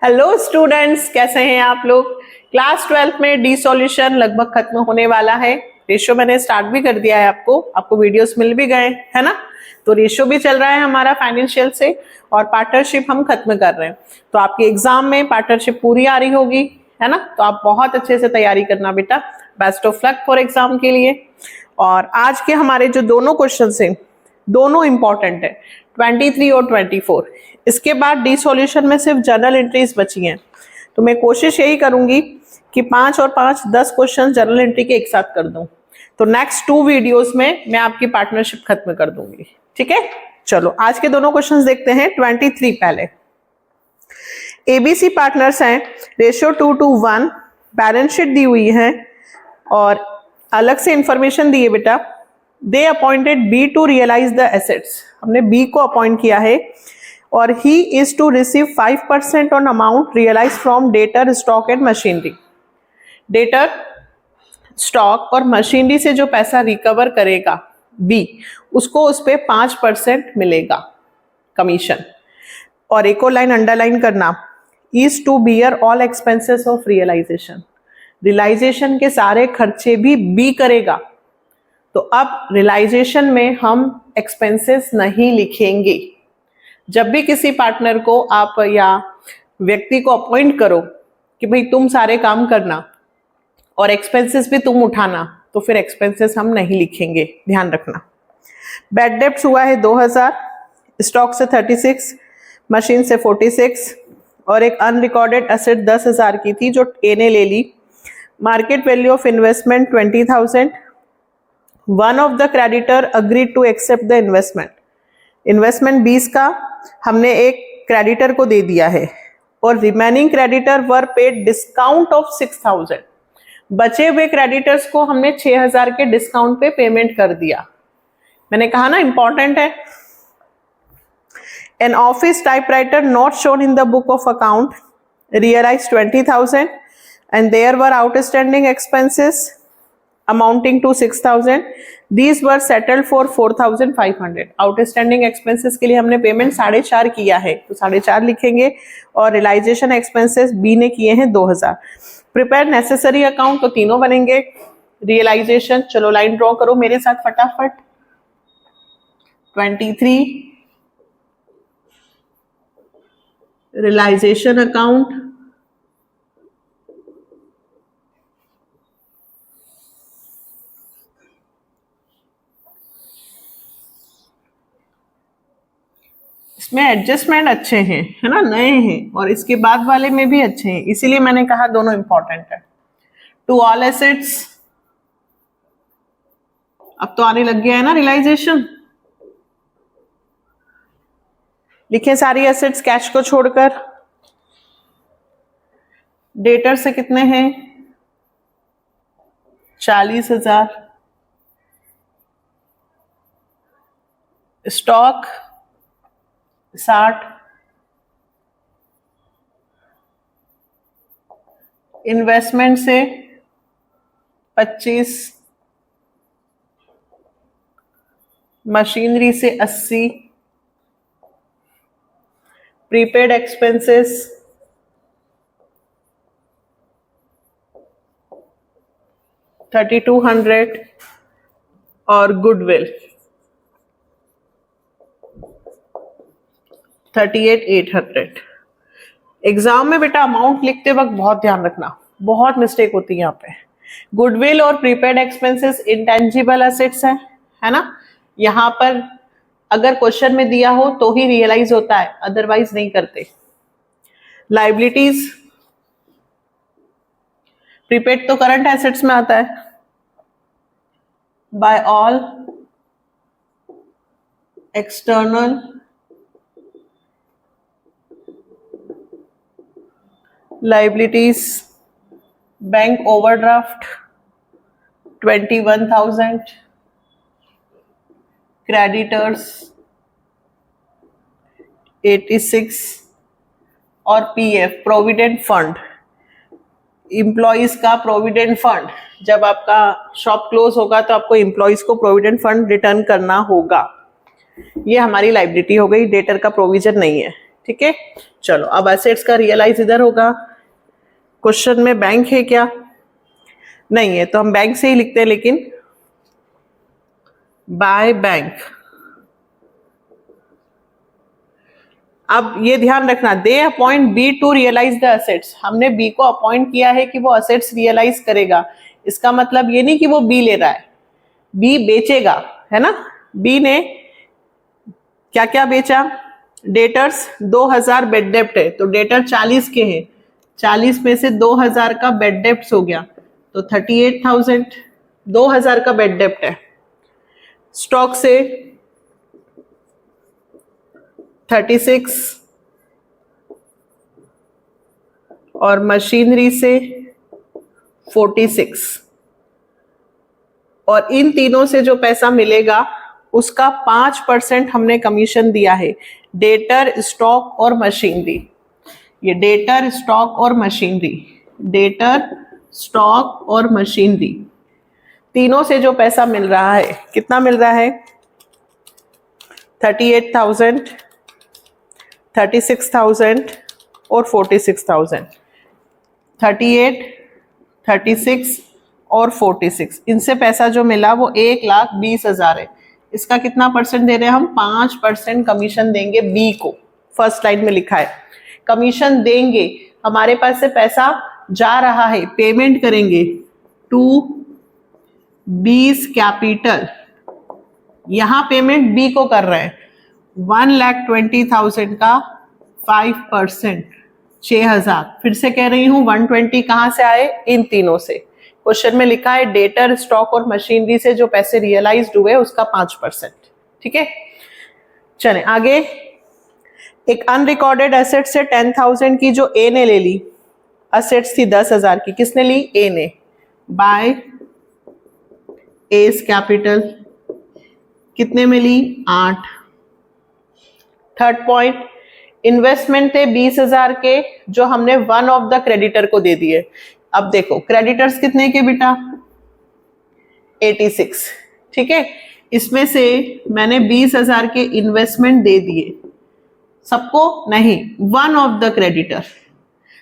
Hello students, कैसे हैं आप लोग। क्लास 12 में डी सॉल्यूशन लगभग खत्म होने वाला है। रेशियो मैंने स्टार्ट भी कर दिया है, आपको वीडियोस मिल भी गए है ना। तो रेशियो भी चल रहा है हमारा फाइनेंशियल से, और पार्टनरशिप हम खत्म कर रहे हैं। तो आपके एग्जाम में पार्टनरशिप पूरी आ रही होगी, है ना। तो आप बहुत अच्छे से तैयारी करना बेटा। Best of luck for exam के लिए। और आज के हमारे जो दोनों क्वेश्चन हैं दोनों इंपॉर्टेंट है, 23 और 24। इसके बाद डी सॉल्यूशन में सिर्फ जनरल एंट्रीज बची हैं। तो मैं कोशिश यही करूंगी कि 5 और 5 10 क्वेश्चन जनरल एंट्री के एक साथ कर दूं। तो नेक्स्ट 2 वीडियोस में मैं आपकी पार्टनरशिप खत्म कर दूंगी, ठीक है। चलो आज के दोनों क्वेश्चंस देखते हैं। 23 पहले, एबीसी पार्टनर्स हैं, रेशियो 2:1, बैलेंस शीट दी हुई है और अलग से इंफॉर्मेशन दी है बेटा। They appointed B to realize the assets, हमने बी को अपॉइंट किया है, और he is to receive 5% on amount realize from debtor, stock and machinery. Debtor, stock और मशीनरी से जो पैसा रिकवर करेगा बी, उसको उस पे 5% मिलेगा कमीशन। और एक और लाइन अंडरलाइन करना, is to bear all expenses of realisation. Realisation के सारे खर्चे भी बी करेगा। तो अब रियलाइजेशन में हम एक्सपेंसेस नहीं लिखेंगे। जब भी किसी पार्टनर को आप या व्यक्ति को अपॉइंट करो कि भाई तुम सारे काम करना और एक्सपेंसेस भी तुम उठाना, तो फिर एक्सपेंसेस हम नहीं लिखेंगे, ध्यान रखना। बैड डेब्ट्स हुआ है 2000, स्टॉक से 36, मशीन से 46, और एक अनरिकॉर्डेड एसेट 10,000 की थी जो ए ने ले ली। Market value of investment 20,000। One of the creditor agreed to accept the investment. Investment 20 का हमने एक क्रेडिटर को दे दिया है, और remaining creditor were paid discount of 6,000। बचे हुए क्रेडिटर्स को हमने 6,000 के डिस्काउंट पे पेमेंट कर दिया। मैंने कहा ना इंपॉर्टेंट है। An office typewriter not shown in the book of account realise 20,000 and there were outstanding expenses amounting to 6,000. These were settled for 4,500. Outstanding expenses के लिए हमने पेमेंट 4.5 किया है, तो 4.5 लिखेंगे, और रियलाइजेशन एक्सपेंसेस बी ने किए हैं 2,000। प्रिपेयर नेसेसरी अकाउंट, तो तीनों बनेंगे। रियलाइजेशन, चलो लाइन ड्रॉ करो मेरे साथ फटाफट। 23 रियलाइजेशन अकाउंट, इसमें एडजस्टमेंट अच्छे हैं, है ना, नए हैं, और इसके बाद वाले में भी अच्छे हैं, इसीलिए मैंने कहा दोनों इंपॉर्टेंट है। टू ऑल एसेट्स, अब तो आने लग गया है ना रियलाइजेशन। लिखे सारी एसेट्स कैश को छोड़कर। डेटर से कितने हैं? 40,000। स्टॉक 60, इन्वेस्टमेंट से 25, मशीनरी से 80, प्रीपेड एक्सपेंसेस 3,200, और गुडविल 38,800। एग्जाम में बेटा अमाउंट लिखते वक्त बहुत ध्यान रखना, बहुत मिस्टेक होती है यहाँ पे। गुडविल और प्रीपेड एक्सपेंसेस इंटेंजिबल एसेट्स है ना। यहाँ पर अगर क्वेश्चन में दिया हो तो ही रियलाइज होता है, अदरवाइज नहीं करते। लाइबिलिटीज, प्रीपेड तो करंट एसेट्स में आता है। By all external liabilities, bank overdraft 21,000, creditors 86, और पीएफ प्रोविडेंट फंड, एम्प्लॉइज का प्रोविडेंट फंड। जब आपका शॉप क्लोज होगा तो आपको एम्प्लॉइज को प्रोविडेंट फंड रिटर्न करना होगा। ये हमारी लाइबिलिटी हो गई, डेटर का प्रोविजन नहीं है, ठीक है। चलो अब एसेट्स का रियलाइज इधर होगा। क्वेश्चन में बैंक है क्या? नहीं है, तो हम बैंक से ही लिखते हैं, लेकिन बाय बैंक। अब ये ध्यान रखना, they appoint B to realize the assets. हमने बी को अपॉइंट किया है कि वो एसेट्स रियलाइज करेगा। इसका मतलब ये नहीं कि वो बी ले रहा है, बी बेचेगा, है ना। बी ने क्या क्या बेचा? डेटर्स 2000 बेड डेप्ट है, तो डेटर 40 के हैं, 40 में से 2000 का बेड डेप्ट हो गया, तो 38,000 2000 का बेड डेप्ट है। स्टॉक से 36 और मशीनरी से 46, और इन तीनों से जो पैसा मिलेगा उसका 5% हमने कमीशन दिया है। डेटर, स्टॉक और मशीनरी, ये डेटर, स्टॉक और मशीनरी, डेटर, स्टॉक और मशीनरी, तीनों से जो पैसा मिल रहा है, कितना मिल रहा है? 38,000, 36,000 और 46,000। 38, 36 और 46, इनसे पैसा जो मिला वो 1,20,000 है। इसका कितना परसेंट दे रहे हैं हम? 5% कमीशन देंगे बी को। फर्स्ट लाइन में लिखा है कमीशन देंगे। हमारे पास से पैसा जा रहा है, पेमेंट करेंगे टू बीस कैपिटल। यहां पेमेंट बी को कर रहे हैं 1,20,000 का 5%, 6,000। फिर से कह रही हूं 120 कहां से आए? इन तीनों से। क्वेश्चन में लिखा है डेटर, स्टॉक और मशीनरी से जो पैसे रियलाइज्ड हुए उसका 5%। ठीक है, चलें आगे। एक अनरिकॉर्डेड एसेट से 10,000 की जो ए ने ले ली, एसेट्स थी 10,000 की, किसने ली? ए ने। बाय एस कैपिटल, कितने में ली? 8। थर्ड पॉइंट, इन्वेस्टमेंट थे 20,000 के जो हमने वन ऑफ द क्रेडिटर को दे दिए। अब देखो क्रेडिटर्स कितने के बेटा? 86। ठीक है, इसमें से मैंने 20,000 के इन्वेस्टमेंट दे दिए, सबको नहीं, वन ऑफ द क्रेडिटर।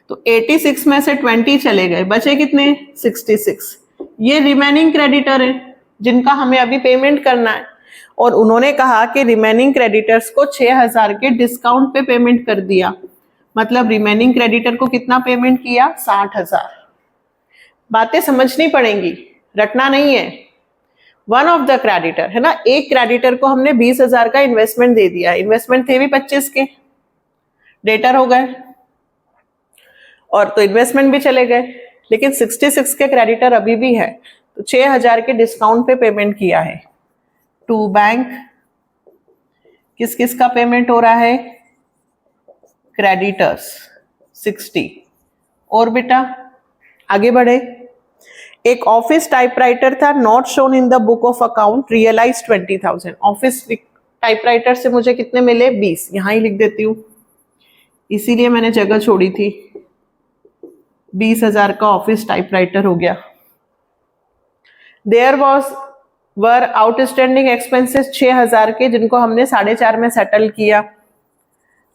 तो 86 में से 20 चले गए, बचे कितने? 66। ये रिमेनिंग क्रेडिटर है जिनका हमें अभी पेमेंट करना है, और उन्होंने कहा कि रिमेनिंग क्रेडिटर्स को 6,000 के डिस्काउंट पे पेमेंट कर दिया। मतलब रिमेनिंग क्रेडिटर को कितना पेमेंट किया? 60,000। बातें समझनी पड़ेंगी, रटना नहीं है। वन ऑफ द क्रेडिटर है ना, एक क्रेडिटर को हमने 20,000 का इन्वेस्टमेंट दे दिया। इन्वेस्टमेंट थे भी 25 के, डेटर हो गए और तो इन्वेस्टमेंट भी चले गए, लेकिन 66 के क्रेडिटर अभी भी है, तो 6,000 के डिस्काउंट पे पेमेंट किया है टू बैंक। किस किस का पेमेंट हो रहा है? क्रेडिटर्स 60। और बेटा आगे बढ़े। एक ऑफिस टाइपराइटर था not shown in the book of account, realise 20,000। Office typewriter से मुझे कितने मिले? 20। यहां ही लिख देती हूं, इसीलिए मैंने जगह छोड़ी थी। 20,000 का ऑफिस टाइपराइटर हो गया। देयर वर आउटस्टैंडिंग एक्सपेंसेस 6,000 के, जिनको हमने 4.5 में सेटल किया।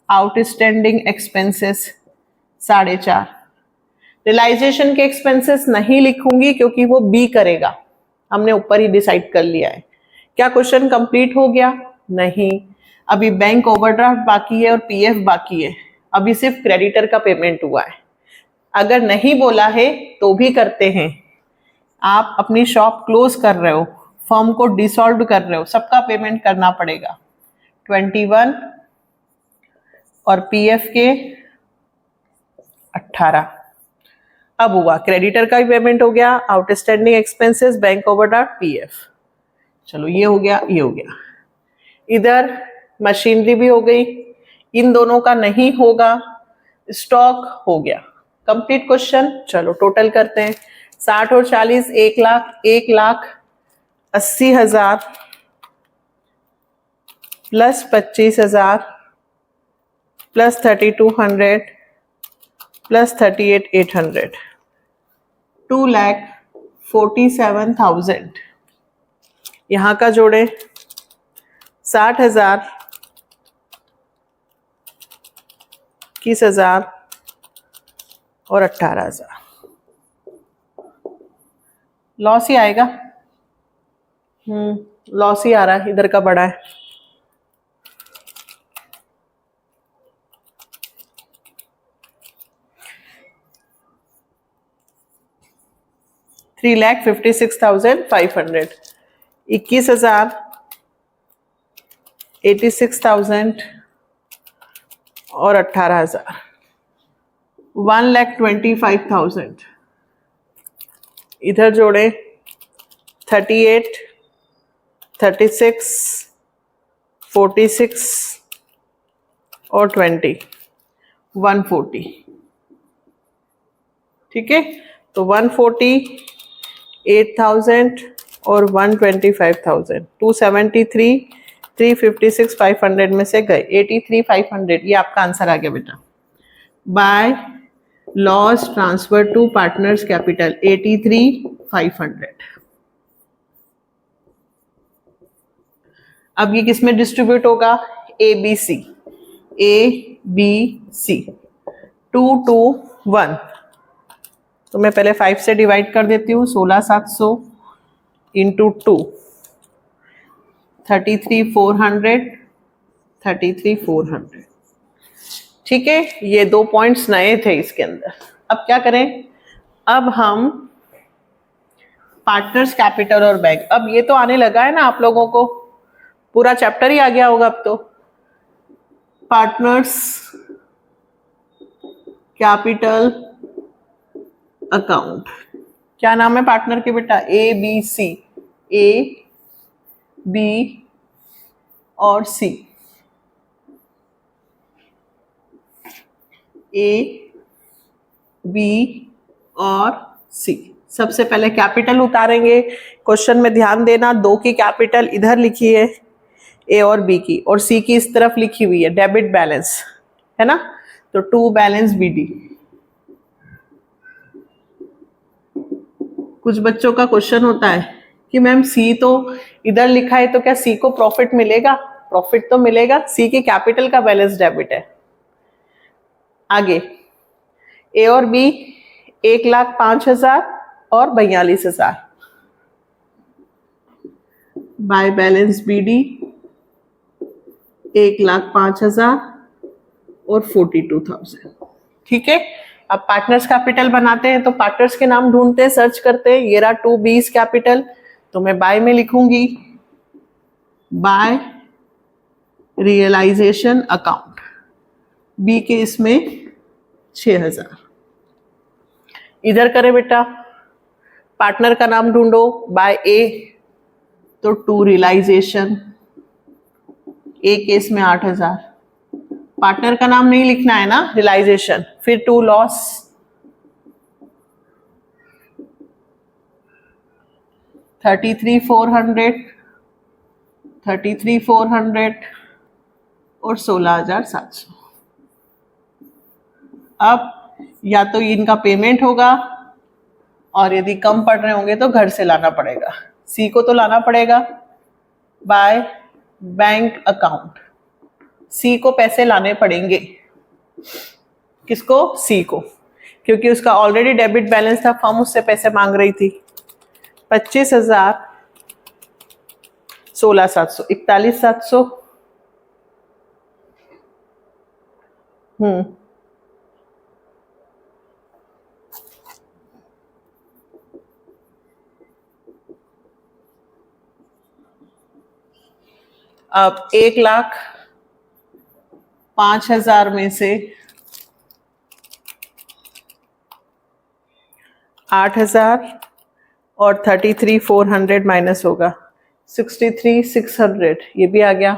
Outstanding expenses 4.5। रियलाइजेशन के एक्सपेंसेस नहीं लिखूंगी क्योंकि वो बी करेगा, हमने ऊपर ही डिसाइड कर लिया है। क्या क्वेश्चन कंप्लीट हो गया? नहीं, अभी बैंक ओवरड्राफ्ट बाकी है और पीएफ बाकी है, अभी सिर्फ क्रेडिटर का पेमेंट हुआ है। अगर नहीं बोला है तो भी करते हैं। आप अपनी शॉप क्लोज कर रहे हो, फर्म को डिसॉल्व कर रहे हो, सबका पेमेंट करना पड़ेगा। 21 और पीएफ के 18। अब हुआ क्रेडिटर का भी पेमेंट हो गया, outstanding expenses, bank overdraft, PF. चलो ये हो गया, ये हो गया। इधर मशीनरी भी हो गई, इन दोनों का नहीं होगा। स्टॉक हो गया। Complete question. चलो टोटल करते हैं। 60 और 40 1 लाख, 1,80,000 प्लस 25,000 प्लस 3,200 प्लस 38,800, 2,47,000। यहां का जोड़े 60,000 21,000 और 18,000। लॉस ही आएगा। लॉस ही आ रहा है, इधर का बड़ा है। $3,56,500, 21,000, 86,000 और 18,000, 1,25,000। इधर जोड़े 38, 36, 46 और 20, 140। ठीक है, तो 148,000 और 125,000, 273, 356, 500 में से गए 83,500। ये आपका आंसर आ गया बेटा। By loss transfer to partners capital 83,500। अब ये किस में डिस्ट्रीब्यूट होगा? ABC, ABC 2 to 1। तो मैं पहले 5 से डिवाइड कर देती हूँ। 16,700 इंटू 2, 33,400, 33,400। ठीक है, ये 2 पॉइंट्स नए थे इसके अंदर। अब क्या करें? अब हम पार्टनर्स कैपिटल और बैंक, अब ये तो आने लगा है ना आप लोगों को, पूरा चैप्टर ही आ गया होगा अब तो। पार्टनर्स कैपिटल अकाउंट, क्या नाम है पार्टनर के बेटा? ABC, A, B और C। A, B और C। सबसे पहले कैपिटल उतारेंगे। क्वेश्चन में ध्यान देना, 2 की कैपिटल इधर लिखी है A और B की, और C की इस तरफ लिखी हुई है डेबिट बैलेंस, है ना? तो टू बैलेंस BD। कुछ बच्चों का क्वेश्चन होता है कि मैम C तो इधर लिखा है, तो क्या C को प्रॉफिट मिलेगा? प्रॉफिट तो मिलेगा, C की कैपिटल का बैलेंस डेबिट है। आगे A और B 1,05,000 और 42,000 बाय बैलेंस BD 1,05,000 और 42,000। ठीक है, अब पार्टनर्स कैपिटल बनाते हैं। तो पार्टनर्स के नाम ढूंढते हैं, सर्च करते हैं। ये रहा 2B's कैपिटल, तो मैं बाय में लिखूंगी बाय रियलाइजेशन अकाउंट। B के इसमें 6,000। इधर करें बेटा, पार्टनर का नाम ढूंढो। बाय A, तो 2 रियलाइजेशन, A के इसमें 8,000। पार्टनर का नाम नहीं लिखना है ना, रियलाइजेशन। फिर 2 लॉस, 33,400, 33,400 और 16,700। अब या तो इनका पेमेंट होगा, और यदि कम पड़ रहे होंगे तो घर से लाना पड़ेगा। C को तो लाना पड़ेगा बाय बैंक अकाउंट। C को पैसे लाने पड़ेंगे। किसको? C को, क्योंकि उसका ऑलरेडी डेबिट बैलेंस था, फर्म उससे पैसे मांग रही थी। 25,000, 16,700, 41,700। अब 1,05,000 में से 8,000 और 33,400 माइनस होगा 63,600। ये भी आ गया।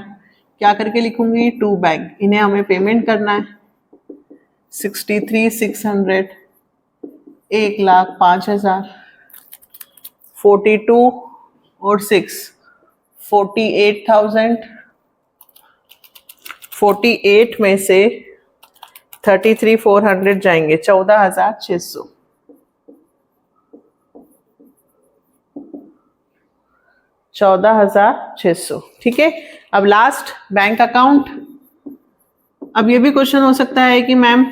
क्या करके लिखूंगी? 2 बैंक, इन्हें हमें पेमेंट करना है। 63,600, 1,05,000, 42 और 6, 48,000। 48 में से 33,400 जाएंगे 14,600। 14,600। ठीक है, अब लास्ट बैंक अकाउंट अब ये भी क्वेश्चन हो सकता है कि मैम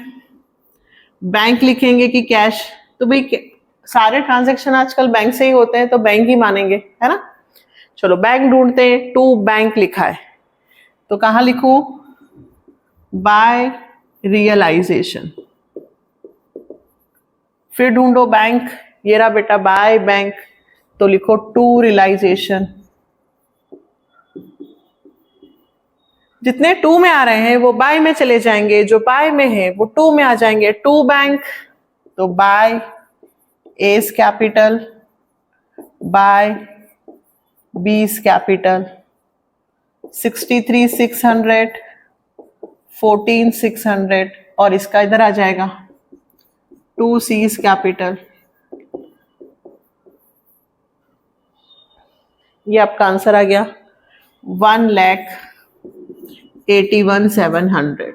बैंक लिखेंगे कि कैश, तो भाई सारे ट्रांजैक्शन आजकल बैंक से ही होते हैं तो बैंक ही मानेंगे, है ना। चलो बैंक ढूंढते हैं, टू बैंक लिखा है तो कहां लिखूं, बाय रियलाइजेशन। फिर ढूंढो बैंक, ये रहा बेटा बाय बैंक, तो लिखो टू रियलाइजेशन। जितने टू में आ रहे हैं वो बाय में चले जाएंगे, जो बाय में है वो टू में आ जाएंगे। टू बैंक, तो by S capital, by B's capital, 63,600, 14,600, और इसका इधर आ जाएगा टू सीज कैपिटल। ये आपका आंसर आ गया 1,81,700।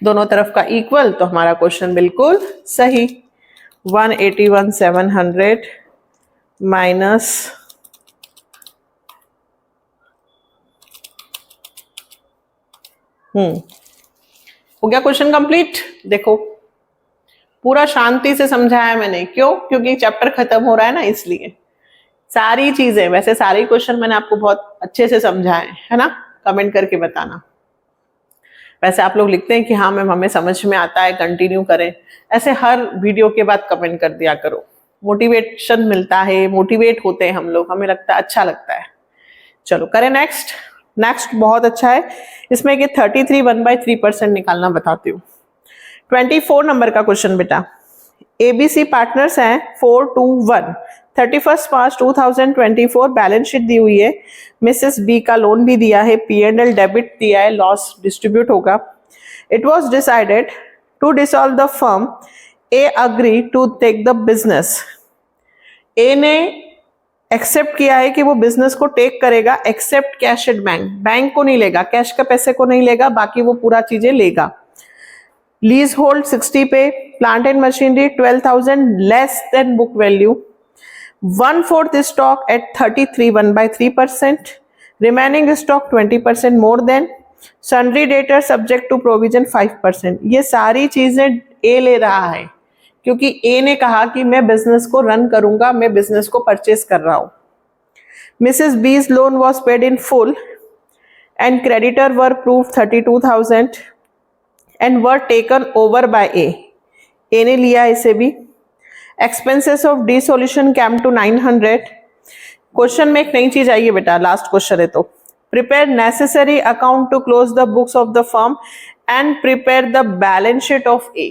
दोनों तरफ का इक्वल, तो हमारा क्वेश्चन बिल्कुल सही। 1,81,700 माइनस हो गया क्वेश्चन कंप्लीट। देखो पूरा शांति से समझाया मैंने, क्यों, क्योंकि चैप्टर खत्म हो रहा है ना, इसलिए सारी चीजें, वैसे सारे क्वेश्चन मैंने आपको बहुत अच्छे से समझाए है ना। कमेंट करके बताना। वैसे आप लोग लिखते हैं कि हाँ मैम हमें समझ में आता है, कंटिन्यू करें, ऐसे हर वीडियो के बाद कमेंट कर दिया करो, मोटिवेशन मिलता है, मोटिवेट होते हैं हम लोग, हमें लगता है अच्छा लगता है। चलो करें नेक्स्ट। नेक्स्ट बहुत अच्छा है, इसमें कि 33 1/3% निकालना बताती हूँ। 24 नंबर का क्वेश्चन बेटा। एबीसी पार्टनर्स हैं 4 to 1, 31 मार्च 2024 बैलेंस शीट दी हुई है। मिसेस बी का लोन भी दिया है, P&L डेबिट दिया है, लॉस डिस्ट्रीब्यूट होगा। It was decided to dissolve the firm, A agree to take the business. A ने एक्सेप्ट किया है कि वो बिजनेस को टेक करेगा, except cash at bank, bank को नहीं लेगा, कैश के पैसे को नहीं लेगा, बाकी वो पूरा चीजें लेगा। लीज होल्ड 60 पे, plant and machinery 12,000 less than book value, 1/4 stock at 33 1/3%, remaining stock 20% more than, sundry debtor subject to provision 5%। ये सारी चीजें ए ले रहा है क्योंकि ए ने कहा कि मैं बिजनेस को रन करूंगा, मैं बिजनेस को परचेस कर रहा हूं। Mrs B's loan was paid in full and creditor were proof 32,000 and were taken over by A. A ने लिया इसे भी। Expenses of dissolution came to 900। Question में एक नई चीज आई है बेटा, लास्ट क्वेश्चन है तो। Prepare necessary account to close the books of the firm and prepare the balance sheet of A।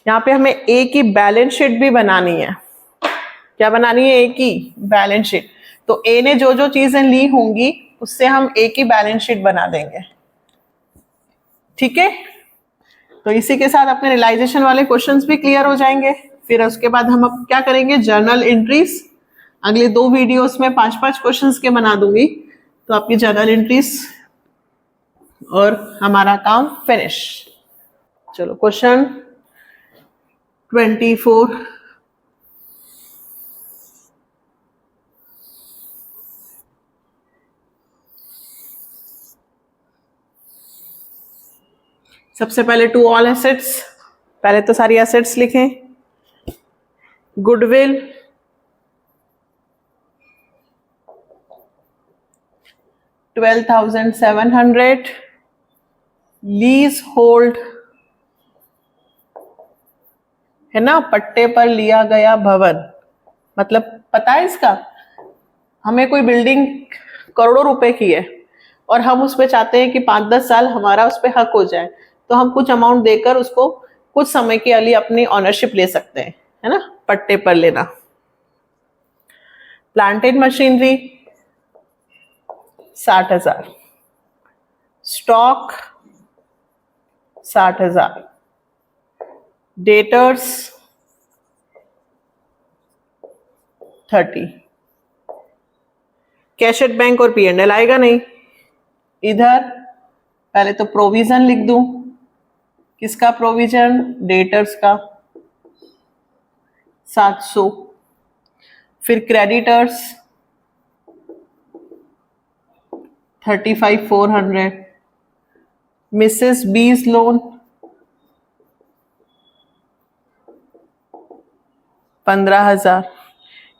यहाँ पे हमें A की बैलेंस शीट भी बनानी है। क्या बनानी है? A की बैलेंस शीट। तो A ने जो जो चीजें ली होंगी उससे हम A की बैलेंस शीट बना देंगे, ठीक है। तो इसी के साथ अपने रियलाइजेशन वाले क्वेश्चंस भी क्लियर हो जाएंगे। फिर उसके बाद हम अब क्या करेंगे, जर्नल एंट्रीज। अगले 2 वीडियोस में 5-5 क्वेश्चंस के बना दूंगी, तो आपकी जर्नल एंट्रीज और हमारा काम फिनिश। चलो क्वेश्चन 24। सबसे पहले टू ऑल एसेट्स, पहले तो सारी एसेट्स लिखें। गुडविल 12,700, लीज होल्ड है ना, पट्टे पर लिया गया भवन, मतलब पता है इसका, हमें कोई बिल्डिंग करोड़ों रुपए की है और हम उस पे चाहते हैं कि 5-10 साल हमारा उस पे हक हो जाए, तो हम कुछ अमाउंट देकर उसको कुछ समय के लिए अपनी ऑनरशिप ले सकते हैं, है ना, पट्टे पर लेना। Plant and machinery 60,000, stock 60,000, debtors 30, cash at bank और P&L आएगा नहीं। इधर पहले तो प्रोविजन लिख दूं, किसका प्रोविजन, डेटर्स का 700, फिर creditors 35,400, Mrs B's loan 15,000,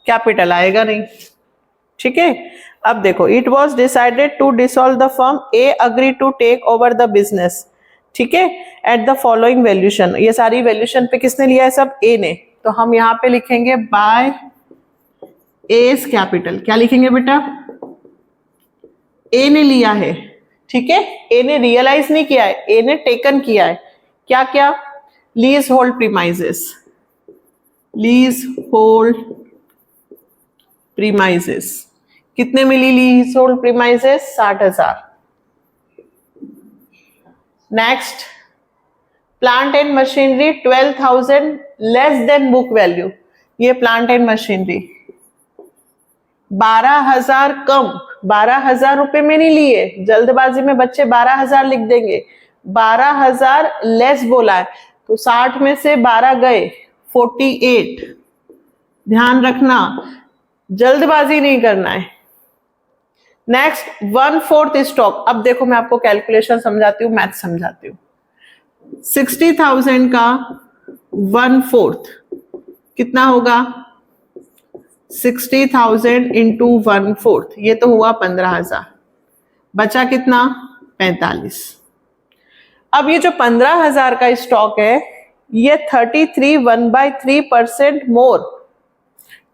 capital आएगा नहीं, ठीक है। अब देखो, it was decided to dissolve the firm, A agree to take over the business, ठीक है, एट द फॉलोइंग वैल्यूएशन। ये सारी वैल्यूएशन पे किसने लिया है? सब ए ने। तो हम यहाँ पे लिखेंगे बाय एस कैपिटल। क्या लिखेंगे बेटा? ए ने लिया है, ठीक है। ए ने रियलाइज नहीं किया है, ए ने टेकन किया है। क्या क्या? Lease hold premises, lease hold premises. कितने मिली lease hold premises? 60,000। Next, plant and machinery 12,000 less than book value. ये प्लांट एंड मशीनरी 12,000 कम, 12,000 रुपए में नहीं लिए, जल्दबाजी में बच्चे 12,000 लिख देंगे। 12,000 लेस बोला है, तो 60 में से 12 गए, 48। ध्यान रखना, जल्दबाजी नहीं करना है। Next, 1/4 stock. अब देखो मैं आपको कैलकुलेशन समझाती हूँ, मैथ समझाती हूँ। 60,000 का 1/4 कितना होगा? 60,000 इंटू 1/4, ये तो हुआ 15,000। बचा कितना? 45। अब ये जो 15,000 का स्टॉक है, ये 33 1/3% मोर।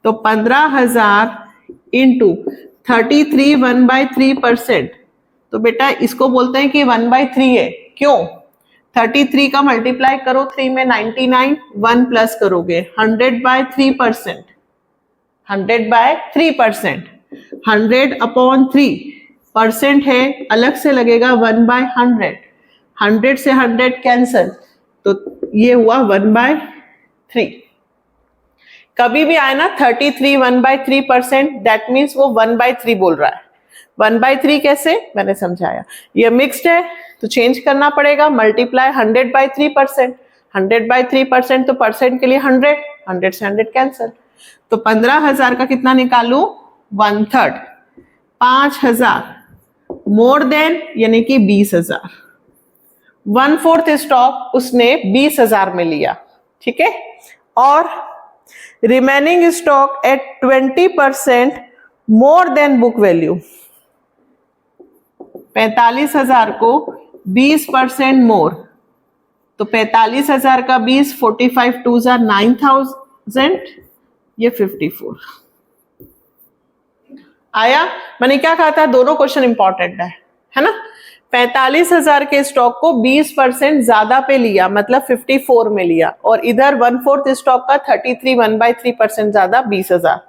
तो 15,000 इंटू 33 1/3%, तो बेटा इसको बोलते हैं कि 1/3 है। क्यों? 33 का मल्टीप्लाई करो 3 में 99, 1 प्लस करोगे 100/3%, 100/3%, 100/3% है, अलग से लगेगा 1/100, 100 से 100 कैंसल, तो ये हुआ 1/3। कभी भी आए ना 33 1/3%, दैट मीन्स वो 1/3 बोल रहा है। 1/3 कैसे? मैंने समझाया। ये मिक्स्ड है तो चेंज करना पड़ेगा, मल्टीप्लाई 100/3%, 100/3% तो परसेंट के लिए 100, 100 से 100 कैंसल, तो 15,000 का कितना निकालू? 1/3। 5,000 मोर देन यानी कि 20,000। 1/4 स्टॉक उसने 20,000 में लिया, ठीक है। और remaining stock at 20% more then book value. 45,000 को 20% मोर, तो 45,000 का 20, 45 2 9,000, ये 54 आया। मैंने क्या कहा था? दोनों क्वेश्चन इंपॉर्टेंट है ना। 45,000 के स्टॉक को 20% ज्यादा पे लिया, मतलब 54 में लिया, और इधर 1/4 स्टॉक का 33 1/3% ज्यादा 20,000।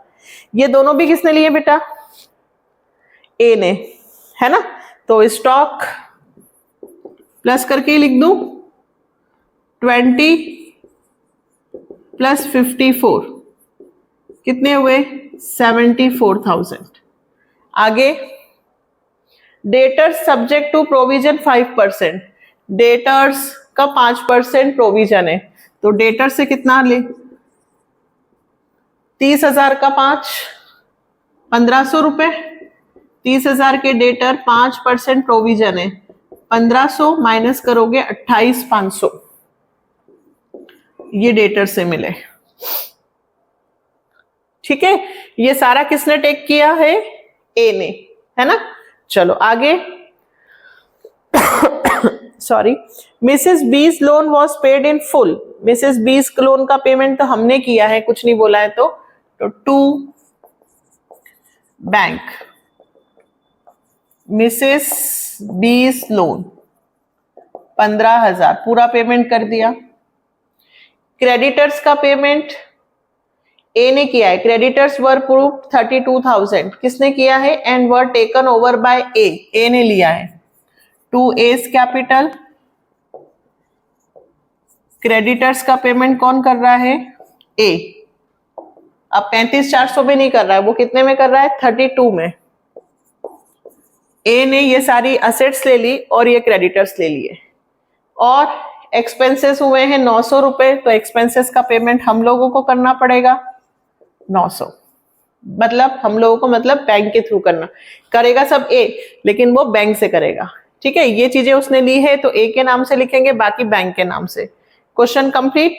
ये दोनों भी किसने लिए बेटा? ए ने, है ना। तो स्टॉक प्लस करके ही लिख दूं, 20 प्लस 54 कितने हुए? 74,000। आगे, debtors subject to provision 5%, debtors का 5% प्रोविजन है, तो डेटर से कितना ले? 30,000 का 5, 1,500 रुपए। 30,000 के डेटर, 5% प्रोविजन है, 1,500 माइनस करोगे 28,500, ये डेटर से मिले, ठीक है। ये सारा किसने टेक किया है? ए ने, है ना। चलो आगे। Sorry, Mrs B's loan was paid in full. Mrs B's loan का पेमेंट तो हमने किया है, कुछ नहीं बोला है, तो to bank. Mrs B's loan 15,000 पूरा पेमेंट कर दिया। क्रेडिटर्स का पेमेंट ए ने किया है, क्रेडिटर्स वर प्रूफ 32,000, किसने किया है? And were taken over by A ने लिया है। 2A's capital. क्रेडिटर्स का पेमेंट कौन कर रहा है? ए। अब 35,400 में नहीं कर रहा है, वो कितने में कर रहा है? 32 में। ए ने ये सारी असेट्स ले ली और ये क्रेडिटर्स ले लिए, और एक्सपेंसेस हुए हैं 900 रुपए, तो एक्सपेंसेस का पेमेंट हम लोगों को करना पड़ेगा 900। मतलब हम लोगों को मतलब बैंक के थ्रू करना, करेगा सब ए, लेकिन वो बैंक से करेगा। ठीक है, ये चीजें उसने ली है तो ए के नाम से लिखेंगे, बाकी बैंक के नाम से। Question complete.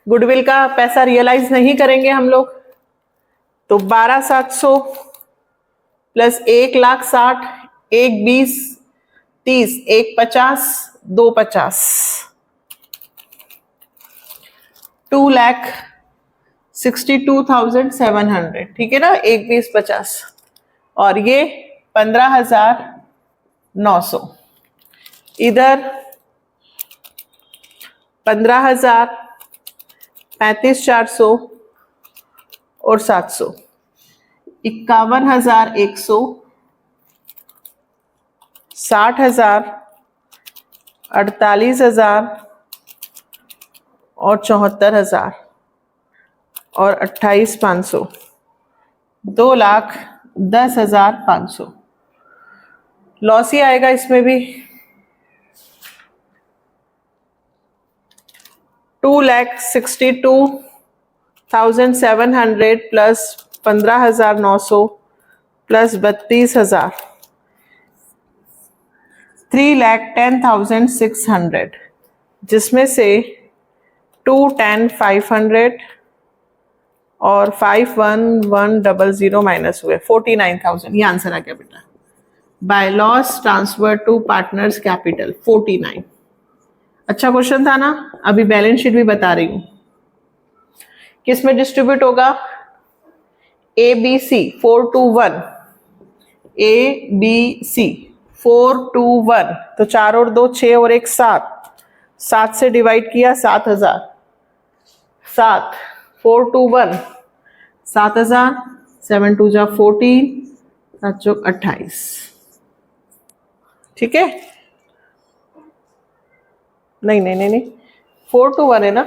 गुडविल का पैसा रियलाइज नहीं करेंगे हम लोग, तो 12,700 प्लस 1,60,000, 1,20,000, 30, 1,50,000, 2,50,000, 2,62,700। ठीक है ना, 1,20,50 और ये 15,900। इधर 15,000, 35,400 और 700, 51,100, 60,000, 48,000 और 74,000 और 28,500, 2,10,500। लॉस ही आएगा इसमें भी। 2,62,700 प्लस 15,900 प्लस 32,000, 3,10,600, जिसमें से 2,10,500 और 5,11,000 माइनस हुए, 49,000। ये आंसर आ गया बेटा। By loss transfer to partners capital 49। अच्छा क्वेश्चन था ना। अभी बैलेंस शीट भी बता रही हूं, किस में डिस्ट्रीब्यूट होगा। A B C 4 to 1, A B C 4 to 1, तो 4 और 2 6 और 1 7, 7 से डिवाइड किया 7,000, 7 4 to 1 7,000, 7 2 जा 14, 7 चौक 28। ठीक है, नहीं 4 to 1 है ना,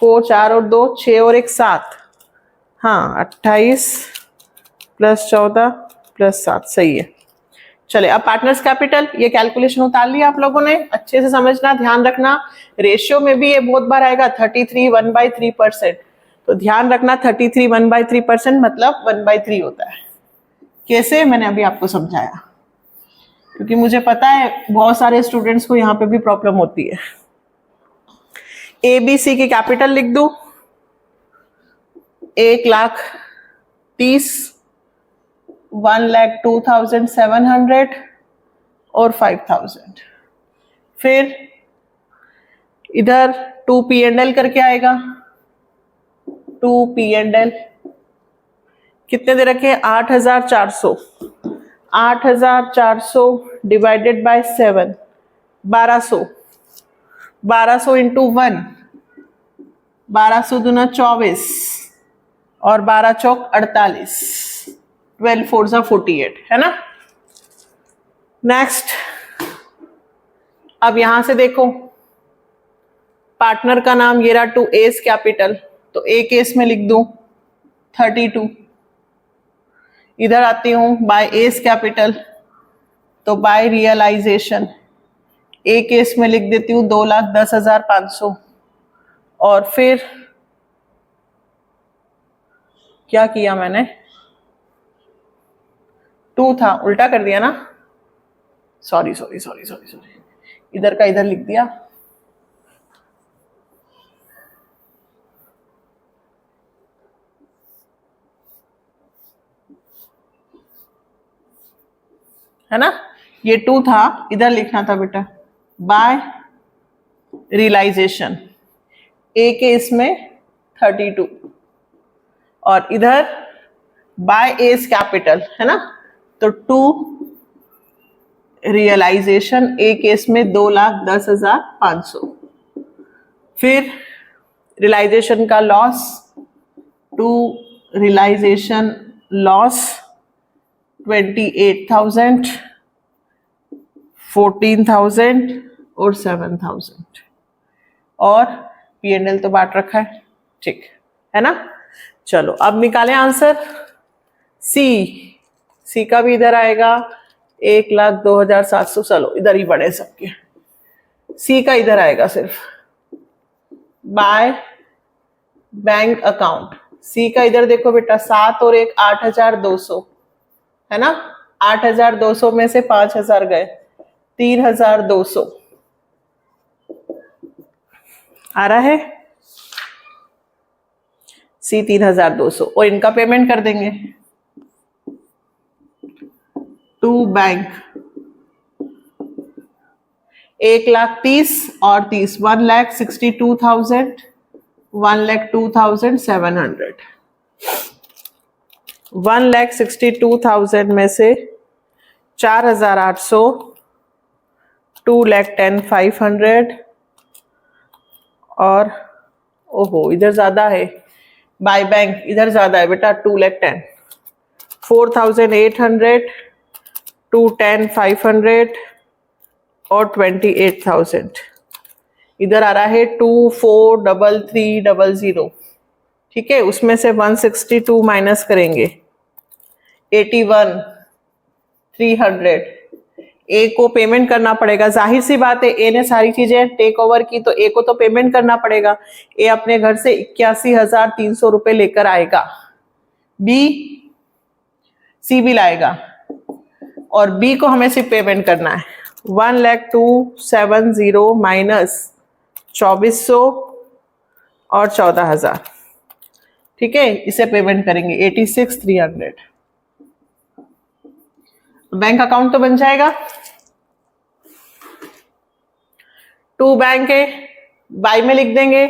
4 4 और 2 6 और 1 7, हाँ 28 प्लस 14 प्लस 7 सही है। चले अब पार्टनर्स कैपिटल, ये कैलकुलेशन उतार लिया आप लोगों ने, अच्छे से समझना, ध्यान रखना। रेशियो में भी ये बहुत बार आएगा 33 1/3%, तो ध्यान रखना 33 1/3% मतलब 1/3 होता है। कैसे, मैंने अभी आपको समझाया, क्योंकि मुझे पता है बहुत सारे स्टूडेंट्स को यहाँ पे भी प्रॉब्लम होती है। ए बी सी की कैपिटल लिख दू, 1,30,000, 1,02,700 और 5,000। फिर इधर 2 P&L करके आएगा, 2 P&L कितने दे रखे, 8,400, 8,400 डिवाइडेड बाय 7, 1200, 1200 इंटू 1, 1200 दूना 24 और 12 चौक 48, 12 4 जा 48, है ना। नेक्स्ट, अब यहां से देखो पार्टनर का नाम ये रहा टू एस कैपिटल, तो ए केस में लिख दूं 32। इधर आती हूं बाय एस कैपिटल, तो बाय रियलाइजेशन ए केस में लिख देती हूँ 2,10,500। और फिर क्या किया मैंने, 2 था उल्टा कर दिया ना, सॉरी, इधर का इधर लिख दिया। है ना, ये 2 था, इधर लिखना था बेटा बाय रियलाइजेशन, ए के इसमें 32 और इधर बाय एस कैपिटल, है ना, तो 2 रियलाइजेशन ए केस में 2,10,500। फिर रियलाइजेशन का लॉस, 2 रियलाइजेशन लॉस 28,000, 14,000 और 7,000। और P&L तो बांट रखा है, ठीक है ना। चलो अब निकालें आंसर। सी का भी इधर आएगा 1,02,700, चलो इधर ही बढ़े सबके। सी का इधर आएगा सिर्फ बाय बैंक अकाउंट सी का इधर देखो बेटा 7 और 1 8,200 है ना। 8,200 में से 5,000 गए, 3,200 आ रहा है सी 3,200। और इनका पेमेंट कर देंगे टू बैंक 1,30,000 और 30 1,62,000 1,02,700 1,62,000 में से 4,800 2,10,500 और ओहो इधर ज्यादा है, बाय बैंक इधर ज्यादा है बेटा 2,10,000 4,800 2,10,500 और 28,000 इधर आ रहा है 24,33,00। ठीक है, उसमें से 162 माइनस करेंगे 81,300। ए को पेमेंट करना पड़ेगा, जाहिर सी बात है ए ने सारी चीजें टेक ओवर की तो ए को तो पेमेंट करना पड़ेगा। ए अपने घर से 81,300 रुपए लेकर आएगा, बी सी भी लाएगा और बी को हमें सिर्फ पेमेंट करना है 1,02,70 माइनस 2,400 और 14,000। ठीक है, इसे पेमेंट करेंगे 86,300। बैंक अकाउंट तो बन जाएगा। टू बैंक है, बाय में लिख देंगे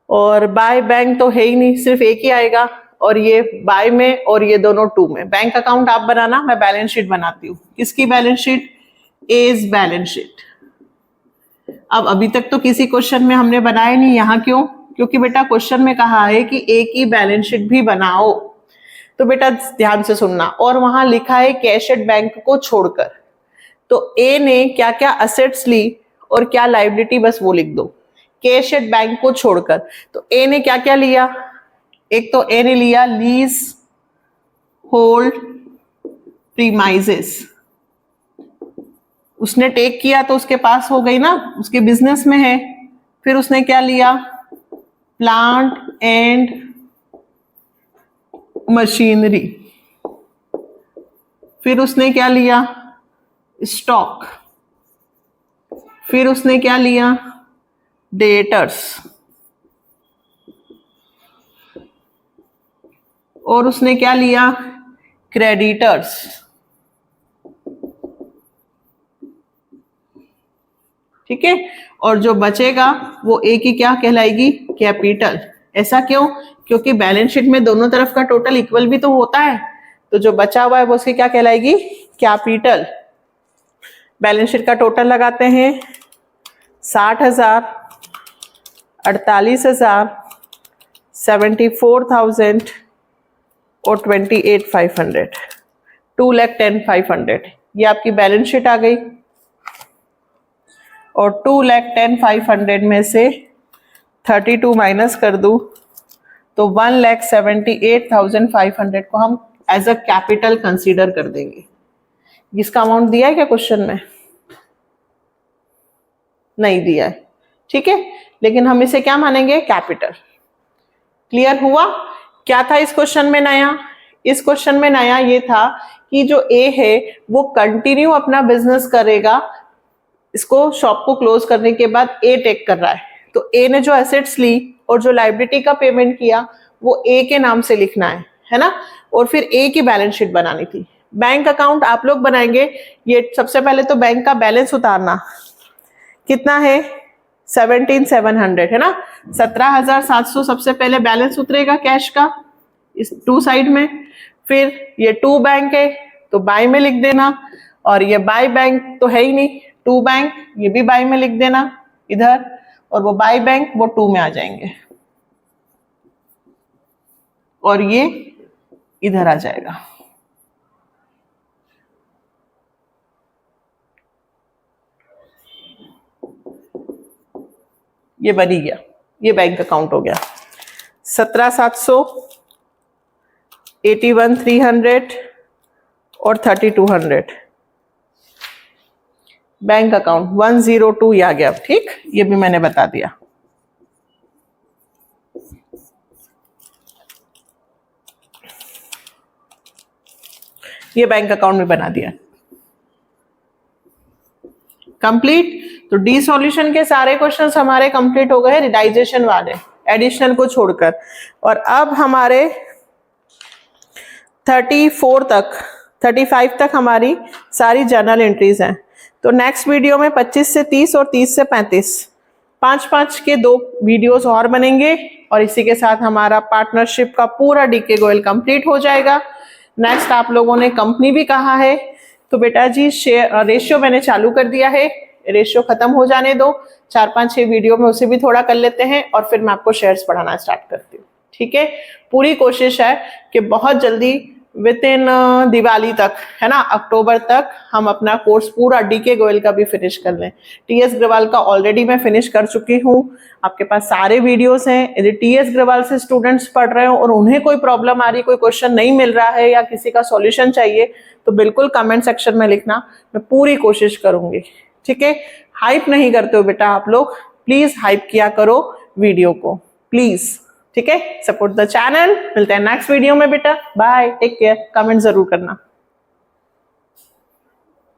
और बाय बैंक तो है ही नहीं, सिर्फ एक ही आएगा और ये बाय में और ये दोनों टू में। बैंक अकाउंट आप बनाना, मैं बैलेंस शीट बनाती हूँ। किसकी balance sheet? A's balance sheet. अब अभी तक तो किसी क्वेश्चन में हमने बनाया नहीं, यहाँ क्यों? क्योंकि बेटा क्वेश्चन में कहा है कि ए की बैलेंस शीट भी बनाओ। तो बेटा ध्यान से सुनना, और वहां लिखा है कैश एट बैंक को छोड़कर। तो ए ने क्या क्या असेट्स ली और क्या लायबिलिटी, बस वो लिख दो कैश एट बैंक को छोड़कर। तो ए ने क्या क्या लिया? एक तो ए ने लिया लीज होल्ड प्रीमाइजेस, उसने टेक किया तो उसके पास हो गई ना, उसके बिजनेस में है। फिर उसने क्या लिया? Plant and machinery. फिर उसने क्या लिया? स्टॉक। फिर उसने क्या लिया? डेटर्स। और उसने क्या लिया? क्रेडिटर्स। ठीक है, और जो बचेगा वो ए की क्या कहलाएगी? कैपिटल। ऐसा क्यों? क्योंकि बैलेंस शीट में दोनों तरफ का टोटल इक्वल भी तो होता है, तो जो बचा हुआ है वो उसकी क्या कहलाएगी? कैपिटल। बैलेंस शीट का टोटल लगाते हैं 60,000, 48,000, 74,000 और 28,500, 2,10,500। ये आपकी बैलेंस शीट आ गई। और 2,10,500 में से 32 माइनस कर दूं तो 1,78,500 को हम एज अ कैपिटल कंसीडर कर देंगे। इसका अमाउंट दिया है क्या क्वेश्चन में? नहीं दिया है, ठीक है, लेकिन हम इसे क्या मानेंगे? कैपिटल। क्लियर हुआ? क्या था इस क्वेश्चन में नया? इस क्वेश्चन में नया ये था कि जो ए है वो कंटिन्यू अपना बिजनेस करेगा, इसको शॉप को क्लोज करने के बाद ए टेक कर रहा है, तो ए ने जो एसेट्स ली और जो लायबिलिटी का पेमेंट किया वो ए के नाम से लिखना है ना, और फिर ए की बैलेंस शीट बनानी थी। बैंक अकाउंट आप लोग बनाएंगे। ये सबसे पहले तो बैंक का बैलेंस उतारना, कितना है? 17,700 है ना। 17,700 सबसे पहले बैलेंस उतरेगा कैश का इस टू साइड में। फिर ये टू बैंक है तो बाय में लिख देना, और ये बाय बैंक तो है ही नहीं, टू बैंक, ये भी बाय में लिख देना इधर, और वो बाय बैंक वो टू में आ जाएंगे और ये इधर आ जाएगा। ये बन ही गया, ये बैंक अकाउंट हो गया। 17,700, 81,300 और 3,200 बैंक अकाउंट 102 आ गया। ठीक, ये भी मैंने बता दिया। ये बैंक अकाउंट में बना दिया। कंप्लीट। तो डी सॉल्यूशन के सारे क्वेश्चंस हमारे कंप्लीट हो गए, रिडाइजेशन वाले, एडिशनल को छोड़कर। और अब हमारे 34 तक 35 तक हमारी सारी जर्नल एंट्रीज हैं। तो नेक्स्ट वीडियो में 25 से 30 और 30 से 35 5-5 के 2 वीडियोस और बनेंगे और इसी के साथ हमारा पार्टनरशिप का पूरा डीके गोयल कंप्लीट हो जाएगा। नेक्स्ट आप लोगों ने कंपनी भी कहा है, तो बेटा जी शेयर रेशियो मैंने चालू कर दिया है, रेशियो खत्म हो जाने दो, 4-5-6 वीडियो में उसे भी थोड़ा कर लेते हैं और फिर मैं आपको शेयर्स पढ़ाना स्टार्ट करती हूँ। ठीक है, पूरी कोशिश है कि बहुत जल्दी विद इन दिवाली तक, है ना, अक्टूबर तक हम अपना कोर्स पूरा डीके गोयल का भी फिनिश कर लें। टीएस ग्रवाल का ऑलरेडी मैं फिनिश कर चुकी हूँ, आपके पास सारे वीडियोस हैं। यदि टीएस ग्रवाल से स्टूडेंट्स पढ़ रहे हो और उन्हें कोई प्रॉब्लम आ रही, कोई क्वेश्चन नहीं मिल रहा है या किसी का सॉल्यूशन चाहिए, तो बिल्कुल कमेंट सेक्शन में लिखना, मैं पूरी कोशिश करूंगी। ठीक है, हाइप नहीं करते हो बेटा आप लोग, प्लीज हाइप किया करो वीडियो को, प्लीज। ठीक है, सपोर्ट द चैनल। मिलते हैं नेक्स्ट वीडियो में बेटा, बाय, टेक केयर, कमेंट जरूर करना।